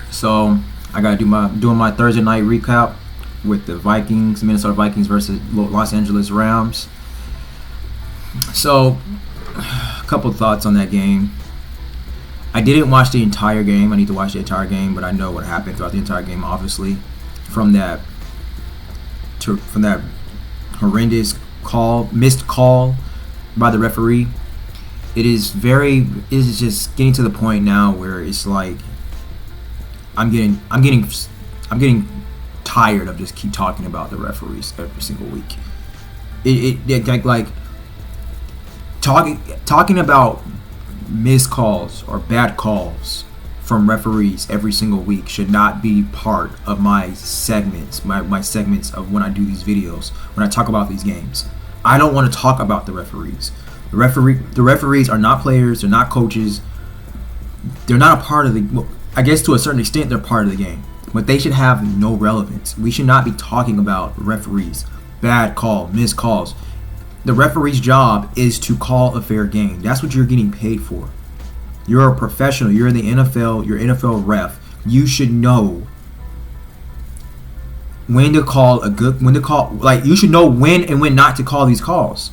So I gotta doing my Thursday night recap with the Minnesota Vikings versus Los Angeles Rams. So, a couple thoughts on that game. I didn't watch the entire game. I need to watch the entire game, but I know what happened throughout the entire game. Obviously, from that horrendous missed call by the referee. It is just getting to the point now where it's like I'm getting tired of just keep talking about the referees every single week. Like talking about missed calls or bad calls from referees every single week should not be part of my segments of when I do these videos, when I talk about these games. I don't want to talk about the referees. The referees are not players, they're not coaches. They're not a part of I guess to a certain extent they're part of the game, but they should have no relevance. We should not be talking about referees, bad call, missed calls. The referee's job is to call a fair game. That's what you're getting paid for. You're a professional. You're in the NFL. You're an NFL ref. You should know when to call you should know when and when not to call these calls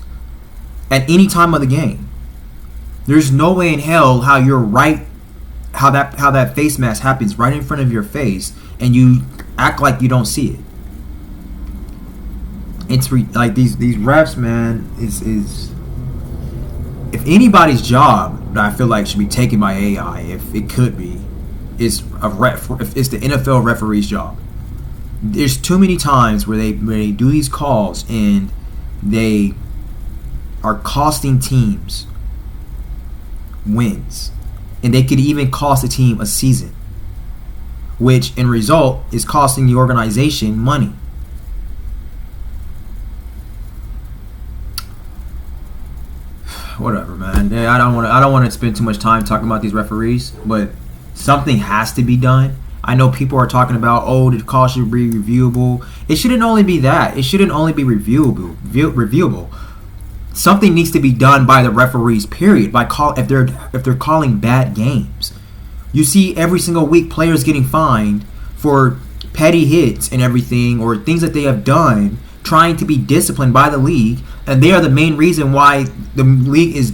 at any time of the game. There's no way in hell how that face mask happens right in front of your face and you act like you don't see it. It's like these refs, man, is if anybody's job that I feel like should be taken by AI, if it could be, is if it's the NFL referee's job. There's too many times where they do these calls and they are costing teams wins, and they could even cost a team a season, which in result is costing the organization money. Whatever, man. I don't want to spend too much time talking about these referees, but something has to be done. I know people are talking about, the call should be reviewable. It shouldn't only be that. It shouldn't only be reviewable. Something needs to be done by the referees. Period. If they're calling bad games, you see every single week players getting fined for petty hits and everything, or things that they have done, trying to be disciplined by the league, and they are the main reason why the league is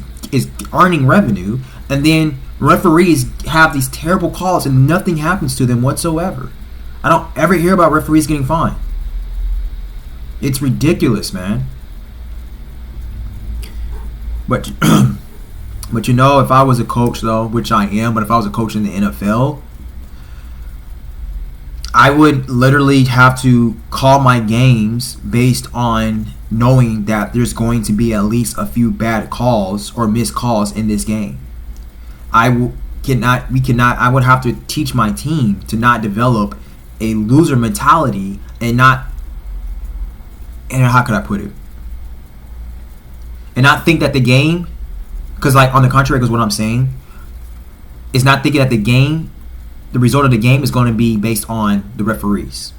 earning revenue. And then referees have these terrible calls and nothing happens to them whatsoever. I don't ever hear about referees getting fined. It's ridiculous, man. But if I was a coach, though, which I am, but if I was a coach in the NFL, I would literally have to call my games based on knowing that there's going to be at least a few bad calls or missed calls in this game. I would have to teach my team to not develop a loser mentality and how could I put it? And not think that the game, because on the contrary, because what I'm saying is not thinking that the result of the game is going to be based on the referees.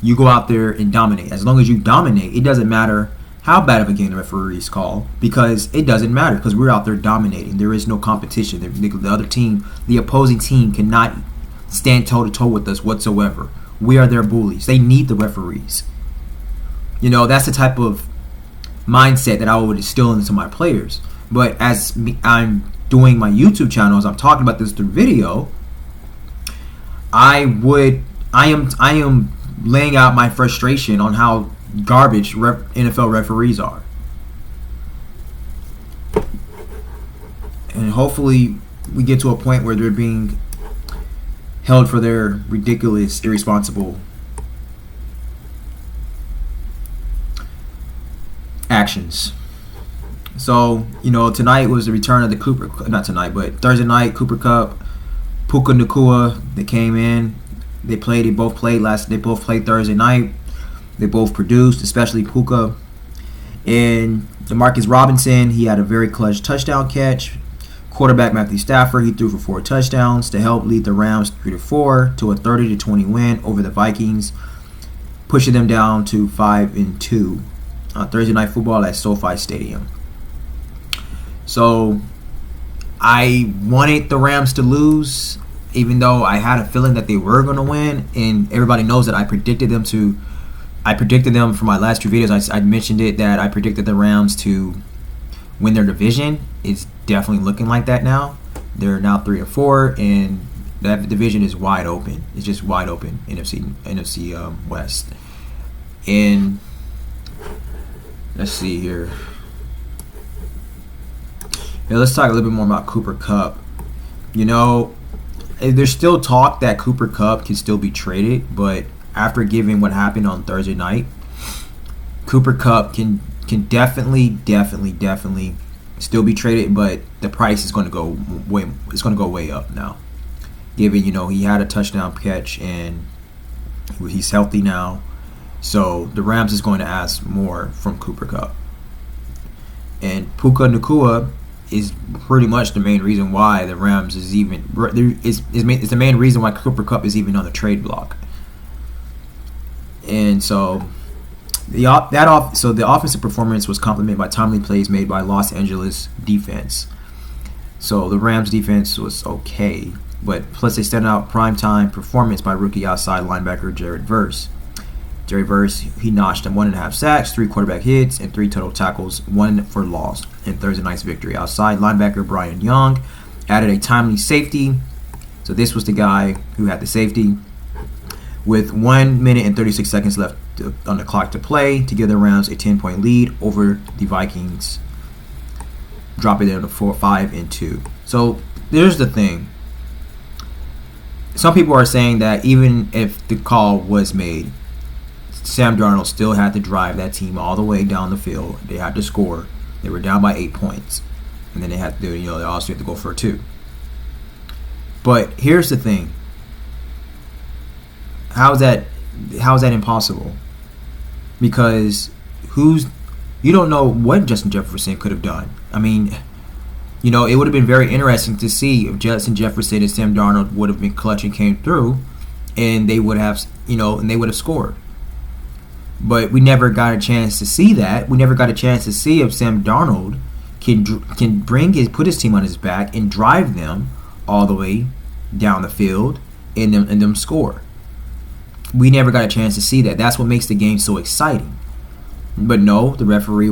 You go out there and dominate. As long as you dominate, it doesn't matter how bad of a game the referees call, because it doesn't matter, because we're out there dominating. There is no competition. The other team, the opposing team, cannot stand toe-to-toe with us whatsoever. We are their bullies. They need the referees. That's the type of mindset that I would instill into my players. But as I'm doing my YouTube channel, as I'm talking about this through video, I am laying out my frustration on how garbage NFL referees are, and hopefully we get to a point where they're being held for their ridiculous, irresponsible actions. So tonight was the return of the Thursday night Cooper Cup, Puka Nacua. They came in. They both played Thursday night. They both produced, especially Puka. And Demarcus Robinson, he had a very clutch touchdown catch. Quarterback Matthew Stafford, he threw for 4 touchdowns to help lead the Rams 3-4 to a 30-20 win over the Vikings, pushing them down to 5-2 on Thursday Night Football at SoFi Stadium. So I wanted the Rams to lose. even though I had a feeling that they were going to win, and everybody knows that I predicted them for my last two videos. I mentioned it that I predicted the Rams to win their division. It's definitely looking like that now. They're now 3-4, and that division is wide open. It's just wide open. NFC West. And let's see here. Let's talk a little bit more about Cooper Kupp. You know, there's still talk that Cooper Kupp can still be traded, but after given what happened on Thursday night, Cooper Kupp can definitely still be traded, but the price is going to go way up now. Given, you know, he had a touchdown catch and he's healthy now, so the Rams is going to ask more from Cooper Kupp. And Puka Nacua is pretty much the main reason why the Rams is the main reason why Cooper Kupp is even on the trade block. And so the offensive performance was complemented by timely plays made by Los Angeles defense. So the Rams defense was okay, but plus they stand out primetime performance by rookie outside linebacker Jared Verse. Jerry Verse, he notched him 1.5 sacks, 3 quarterback hits, and 3 total tackles, 1 for loss in Thursday night's victory. Outside linebacker Brian Young added a timely safety. So this was the guy who had the safety. With 1 minute and 36 seconds left on the clock to play, to give the Rams a 10-point lead over the Vikings, dropping them to 5-2. So there's the thing. Some people are saying that even if the call was made, Sam Darnold still had to drive that team all the way down the field. They had to score. They were down by 8 points, and then they had to do, they also had to go for 2. But here's the thing. How is that impossible? Because you don't know what Justin Jefferson could have done. I mean, it would have been very interesting to see if Justin Jefferson and Sam Darnold would have been clutch and came through, and they would have, scored. But we never got a chance to see that. We never got a chance to see if Sam Darnold can put his team on his back and drive them all the way down the field and them score. We never got a chance to see that. That's what makes the game so exciting. But no, the referee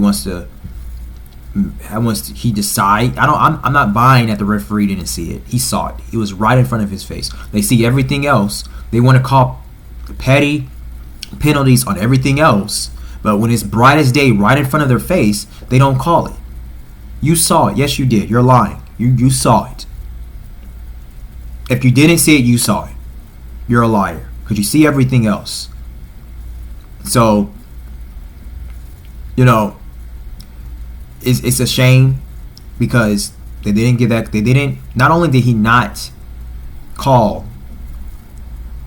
he decide. I'm not buying that the referee didn't see it. He saw it. It was right in front of his face. They see everything else. They want to call petty penalties on everything else, but when it's bright as day right in front of their face, they don't call it. You saw it. Yes, you did. You're lying. You saw it. If you didn't see it, you saw it. You're a liar because you see everything else. So, it's a shame because they didn't give that. They didn't. Not only did he not call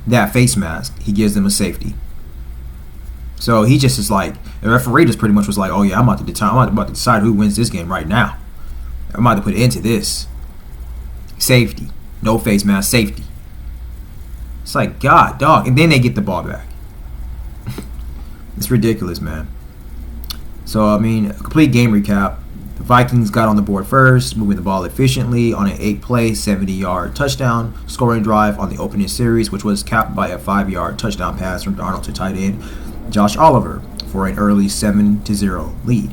that face mask, he gives them a safety. So he just is like, the referee just pretty much was like, oh yeah, I'm about to decide who wins this game right now. I'm about to put an end to this. Safety. No face mask, safety. It's like, God, dog. And then they get the ball back. It's ridiculous, man. So, a complete game recap. The Vikings got on the board first, moving the ball efficiently on an 8-play, 70-yard touchdown scoring drive on the opening series, which was capped by a 5-yard touchdown pass from Darnold to tight end Josh Oliver for an early 7-0 lead.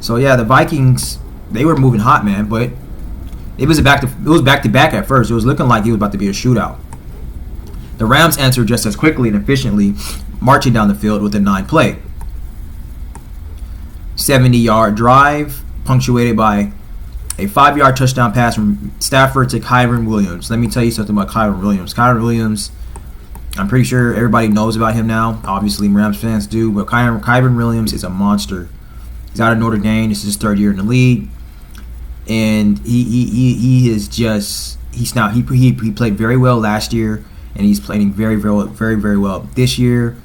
So yeah, the Vikings, they were moving hot, man, but it was back to back at first. It was looking like it was about to be a shootout. The Rams answered just as quickly and efficiently, marching down the field with a 9-play, 70-yard drive punctuated by a 5-yard touchdown pass from Stafford to Kyren Williams. Let me tell you something about Kyren Williams. Kyren Williams, I'm pretty sure everybody knows about him now. Obviously, Rams fans do, but Kyren Williams is a monster. He's out of Notre Dame. This is his 3rd year in the league, and he played very well last year, and he's playing very, very, very, very well this year.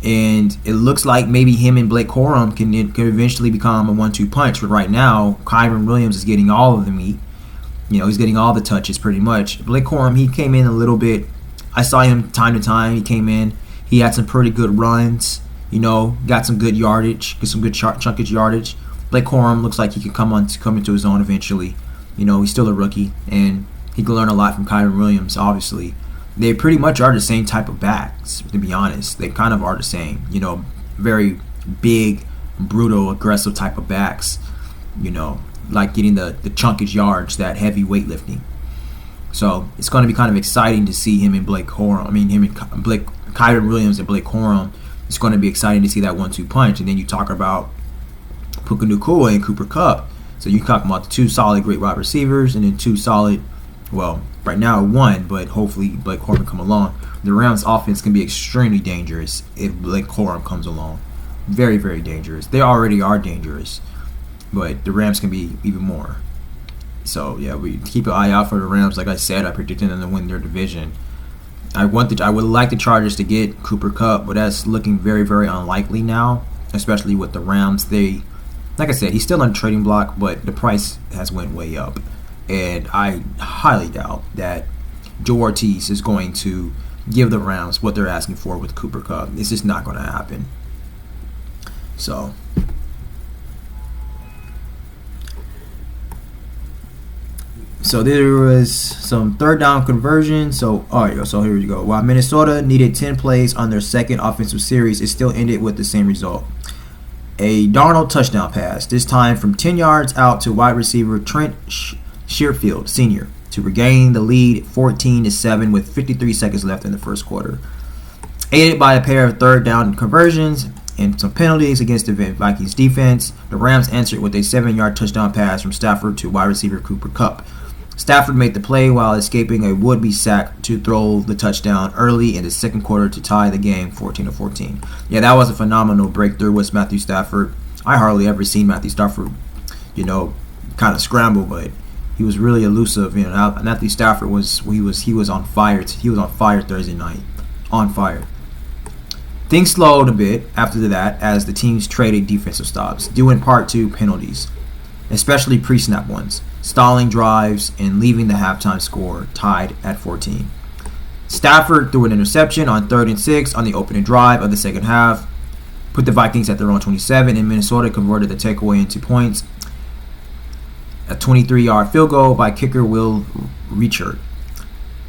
And it looks like maybe him and Blake Corum can eventually become a 1-2 punch. But right now, Kyren Williams is getting all of the meat. He's getting all the touches pretty much. Blake Corum, he came in a little bit. I saw him time to time. He came in. He had some pretty good runs. Got some good yardage, some good chunkage yardage. Blake Corum looks like he can come into his own eventually. He's still a rookie, and He could learn a lot from Kyron Williams, obviously. They pretty much are the same type of backs, to be honest. They kind of are the same. Very big, brutal, aggressive type of backs. Like getting the chunkage yards, that heavy weightlifting. So it's going to be kind of exciting to see him and Blake Corum. Kyron Williams and Blake Corum. It's going to be exciting to see that 1-2 punch. And then you talk about Puka Nacua and Cooper Kupp. So you talk about the two solid, great wide receivers, and then two solid, well, right now one, but hopefully Blake Corum come along. The Rams' offense can be extremely dangerous if Blake Corum comes along. Very, very dangerous. They already are dangerous, but the Rams can be even more. So yeah, we keep an eye out for the Rams. Like I said, I predicted them to win their division. I would like the Chargers to get Cooper Kupp, but that's looking very, very unlikely now, especially with the Rams. Like I said, he's still on the trading block, but the price has went way up, and I highly doubt that Joe Ortiz is going to give the Rams what they're asking for with Cooper Kupp. It's just not going to happen. So there was some third down conversion. So here we go. While Minnesota needed 10 plays on their second offensive series, it still ended with the same result. A Darnold touchdown pass, this time from 10 yards out to wide receiver Trent Sherfield, senior, to regain the lead 14-7 with 53 seconds left in the first quarter. Aided by a pair of third down conversions and some penalties against the Vikings defense, the Rams answered with a 7-yard touchdown pass from Stafford to wide receiver Cooper Kupp. Stafford made the play while escaping a would-be sack to throw the touchdown early in the second quarter to tie the game 14-14. Yeah, that was a phenomenal breakthrough with Matthew Stafford. I hardly ever seen Matthew Stafford, kind of scramble, but he was really elusive. Matthew Stafford was on fire. He was on fire Thursday night, on fire. Things slowed a bit after that as the teams traded defensive stops, due in part to penalties, especially pre-snap ones, stalling drives, and leaving the halftime score tied at 14. Stafford threw an interception on 3rd and 6 on the opening drive of the second half, put the Vikings at their own 27, and Minnesota converted the takeaway into points. A 23-yard field goal by kicker Will Richard,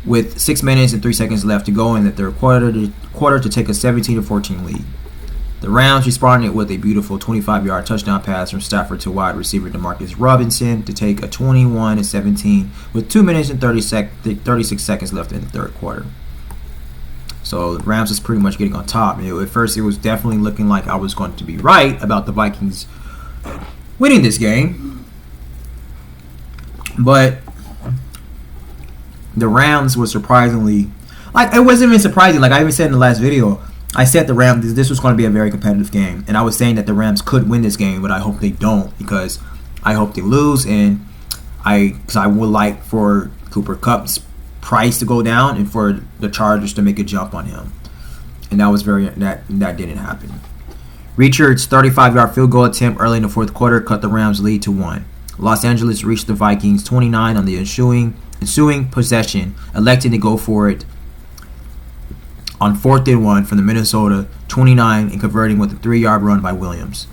with 6 minutes and 3 seconds left to go in the third quarter to take a 17-14 lead. The Rams responded with a beautiful 25-yard touchdown pass from Stafford to wide receiver Demarcus Robinson to take a 21-17 with 2 minutes and 36 seconds left in the third quarter. So the Rams is pretty much getting on top. At first, it was definitely looking like I was going to be right about the Vikings winning this game, but the Rams were surprisingly, it wasn't even surprising. Like I even said in the last video, I said the Rams, this was going to be a very competitive game, and I was saying that the Rams could win this game, but I hope they don't, because I hope they lose, and I would like for Cooper Kupp's price to go down and for the Chargers to make a jump on him, and that didn't happen. Richard's 35-yard field goal attempt early in the fourth quarter cut the Rams' lead to 1. Los Angeles reached the Vikings 29 on the ensuing possession, electing to go for it on 4th and 1 from the Minnesota 29 and converting with a 3-yard run by Williams.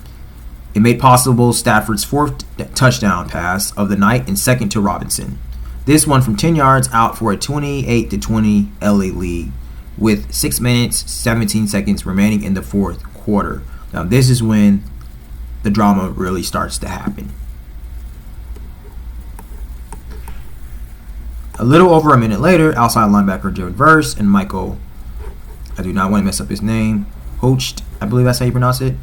It made possible Stafford's 4th touchdown pass of the night and second to Robinson. This one from 10 yards out for a 28-20 LA lead with 6 minutes 17 seconds remaining in the fourth quarter. Now this is when the drama really starts to happen. A little over a minute later, outside linebacker Jared Verse and Michael, I do not want to mess up his name, Hocht, I believe that's how you pronounce it,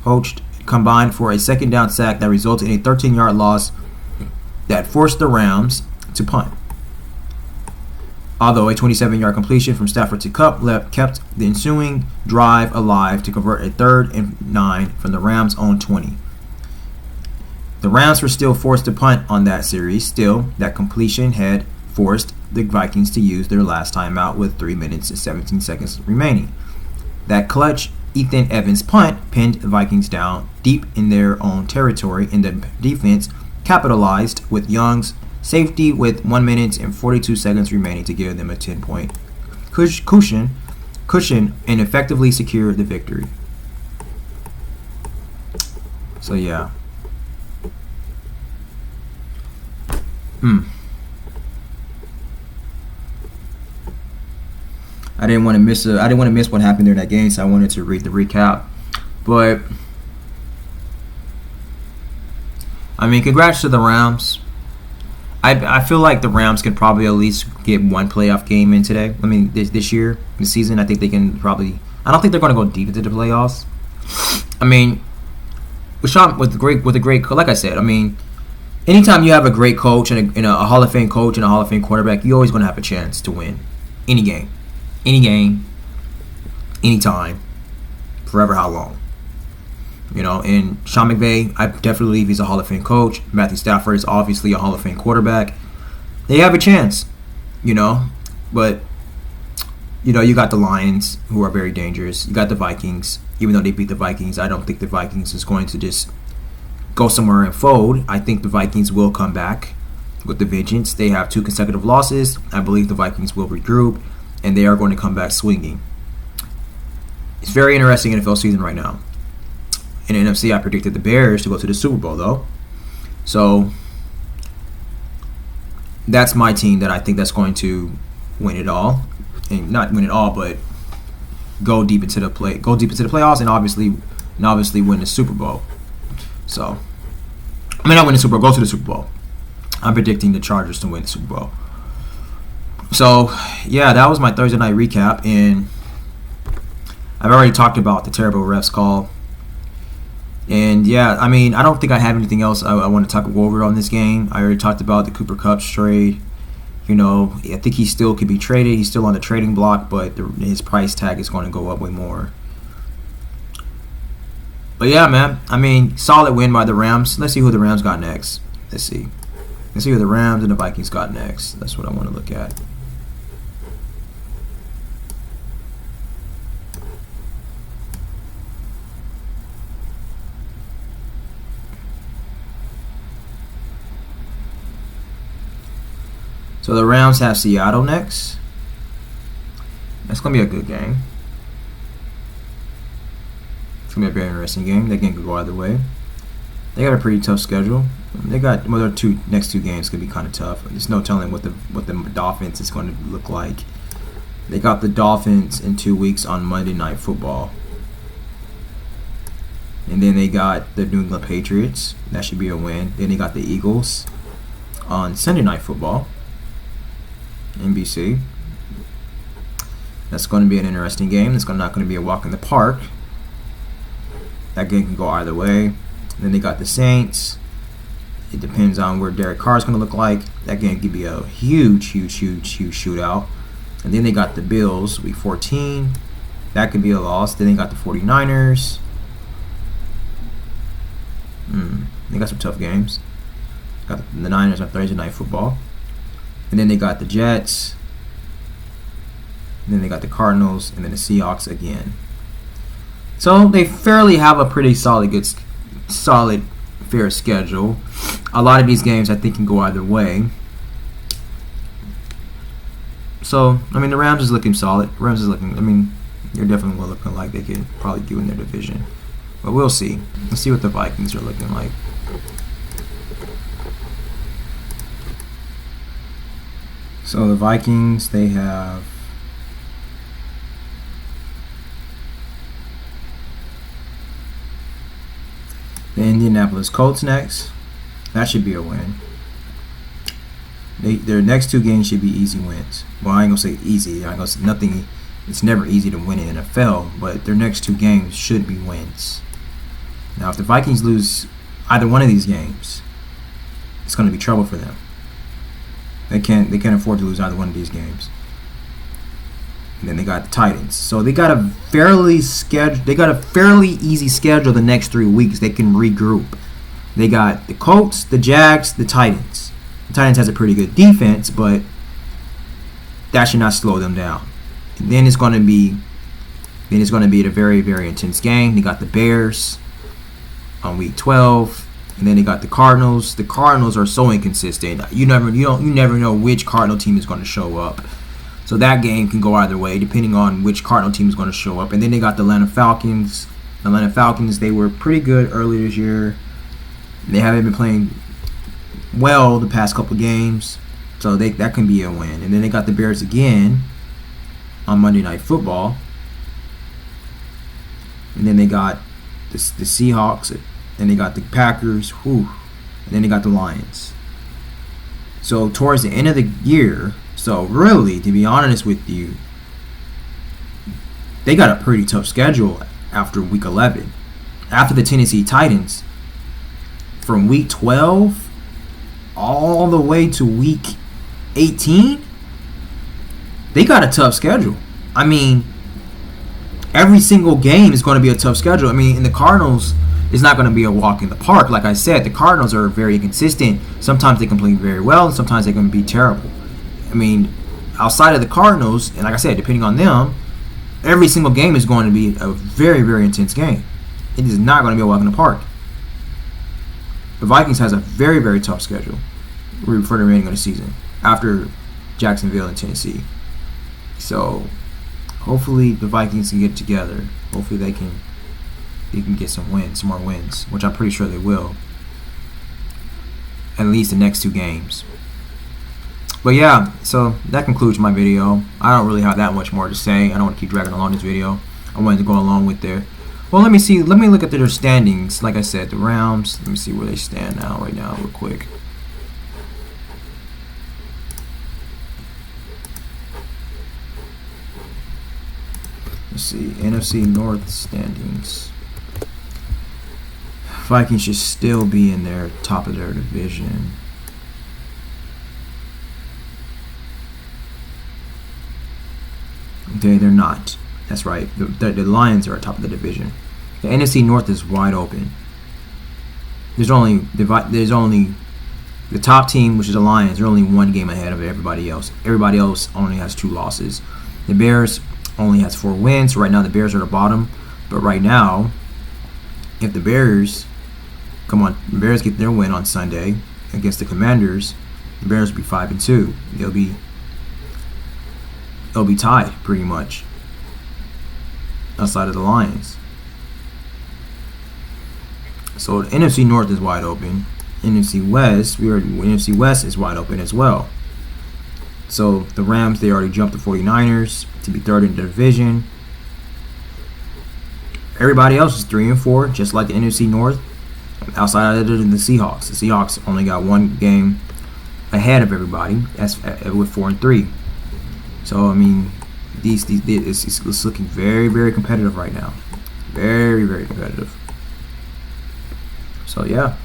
Hocht, combined for a second down sack that resulted in a 13-yard loss that forced the Rams to punt. Although a 27-yard completion from Stafford to Kupp kept the ensuing drive alive to convert a 3rd and 9 from the Rams' own 20. The Rams were still forced to punt on that series. Still, that completion had forced the Vikings to use their last timeout with 3 minutes and 17 seconds remaining. That clutch Ethan Evans punt pinned the Vikings down deep in their own territory, and the defense capitalized with Young's safety with 1 minute and 42 seconds remaining to give them a 10-point cushion and effectively secure the victory. So yeah. I didn't want to miss what happened during that game, so I wanted to read the recap. But I mean, congrats to the Rams. I feel like the Rams could probably at least get one playoff game in today. I mean, this year, this season, I think they can probably. I don't think they're going to go deep into the playoffs. I mean, with a great, like I said, I mean, anytime you have a great coach and a Hall of Fame coach and a Hall of Fame quarterback, you're always going to have a chance to win any game, anytime, forever, how long. You know, and Sean McVay, I definitely believe he's a Hall of Fame coach. Matthew Stafford is obviously a Hall of Fame quarterback. They have a chance, you know, but, you know, you got the Lions, who are very dangerous. You got the Vikings. Even though they beat the Vikings, I don't think the Vikings is going to just go somewhere and fold. I think the Vikings will come back with the vengeance. They have 2 consecutive losses. I believe the Vikings will regroup, and they are going to come back swinging. It's very interesting NFL season right now. In NFC, I predicted the Bears to go to the Super Bowl, though. So that's my team that I think that's going to win it all, and not win it all, but go deep into the playoffs, and obviously win the Super Bowl. So I mean, not win the Super Bowl, go to the Super Bowl. I'm predicting the Chargers to win the Super Bowl. So yeah, that was my Thursday night recap, and I've already talked about the terrible refs call. And yeah, I mean, I don't think I have anything else I want to go over on this game. I already talked about the Cooper Kupp trade. You know, I think he still could be traded. He's still on the trading block, but his price tag is going to go up way more. But yeah, man, I mean, solid win by the Rams. Let's see who the Rams got next. Let's see who the Rams and the Vikings got next. That's what I want to look at. So the Rams have Seattle next. That's going to be a good game. It's going to be a very interesting game. That game could go either way. They got a pretty tough schedule. Their next two games could be kind of tough. There's no telling what the Dolphins is going to look like. They got the Dolphins in 2 weeks on Monday Night Football. And then they got the New England Patriots. That should be a win. Then they got the Eagles on Sunday Night Football. NBC. That's going to be an interesting game. It's not going to be a walk in the park. That game can go either way. And then they got the Saints. It depends on where Derek Carr is going to look like. That game could be a huge shootout. And then they got the Bills, week 14. That could be a loss. Then they got the 49ers. They got some tough games. Got the Niners on Thursday Night Football. And then they got the Jets. And then they got the Cardinals. And then the Seahawks again. So they fairly have a pretty solid, fair schedule. A lot of these games I think can go either way. So, I mean, the Rams is looking solid. They're definitely looking like they could probably do in their division. But we'll see. Let's see what the Vikings are looking like. So the Vikings, they have the Indianapolis Colts next. That should be a win. Their next 2 games should be easy wins. Well, I ain't gonna say easy. I ain't gonna say nothing. It's never easy to win in NFL, but their next 2 games should be wins. Now, if the Vikings lose either one of these games, it's gonna be trouble for them. They can't afford to lose either one of these games. And then they got the Titans. So they got a fairly easy schedule the next 3 weeks. They can regroup. They got the Colts, the Jags, the Titans. The Titans has a pretty good defense, but that should not slow them down. And then it's going to be a very, very intense game. They got the Bears on week 12. And then they got the Cardinals. The Cardinals are so inconsistent. You never know which Cardinal team is going to show up. So that game can go either way, depending on which Cardinal team is going to show up. And then they got the Atlanta Falcons. The Atlanta Falcons, they were pretty good earlier this year. They haven't been playing well the past couple games. So that can be a win. And then they got the Bears again on Monday Night Football. And then they got the Seahawks, and they got the Packers, and then they got the Lions. So towards the end of the year, so really, to be honest with you, they got a pretty tough schedule after week 11. After the Tennessee Titans, from week 12 all the way to week 18, they got a tough schedule. I mean, every single game is going to be a tough schedule. I mean, in the Cardinals, it's not going to be a walk in the park. Like I said, the Cardinals are very inconsistent. Sometimes they can play very well, and sometimes they can be terrible. I mean, outside of the Cardinals, and like I said, depending on them, every single game is going to be a very, very intense game. It is not going to be a walk in the park. The Vikings has a very, very tough schedule for the remaining of the season after Jacksonville and Tennessee. So hopefully the Vikings can get together. Hopefully they can get some more wins, which I'm pretty sure they will. At least the next 2 games. But yeah, so that concludes my video. I don't really have that much more to say. I don't want to keep dragging along this video. I wanted to go along with their... Well, let me see. Let me look at their standings. Like I said, the Rams. Let me see where they stand right now, real quick. Let's see. NFC North standings. Vikings should still be in their top of their division. Okay, they're not. That's right. The Lions are at top of the division. The NFC North is wide open. There's only the top team, which is the Lions. They're only 1 game ahead of everybody else. Everybody else only has 2 losses. The Bears only has 4 wins. So right now the Bears are at the bottom. But right now, if the Bears get their win on Sunday against the Commanders, the Bears will be 5-2. They'll be tied pretty much outside of the Lions. So the NFC North is wide open. NFC West is wide open as well. So the Rams, they already jumped the 49ers to be 3rd in the division. Everybody else is 3-4, just like the NFC North. Outside of the Seahawks. The Seahawks only got 1 game ahead of everybody. That's with 4-3. So I mean, it's looking very, very competitive right now. Very, very competitive. So yeah,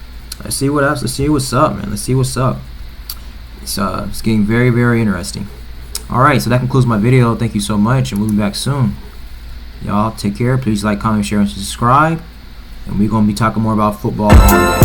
let's see what else. Let's see what's up, man. Let's see what's up. It's getting very, very interesting. All right, so that concludes my video. Thank you so much, and we'll be back soon. Y'all take care. Please like, comment, share, and subscribe. And we're gonna be talking more about football all day.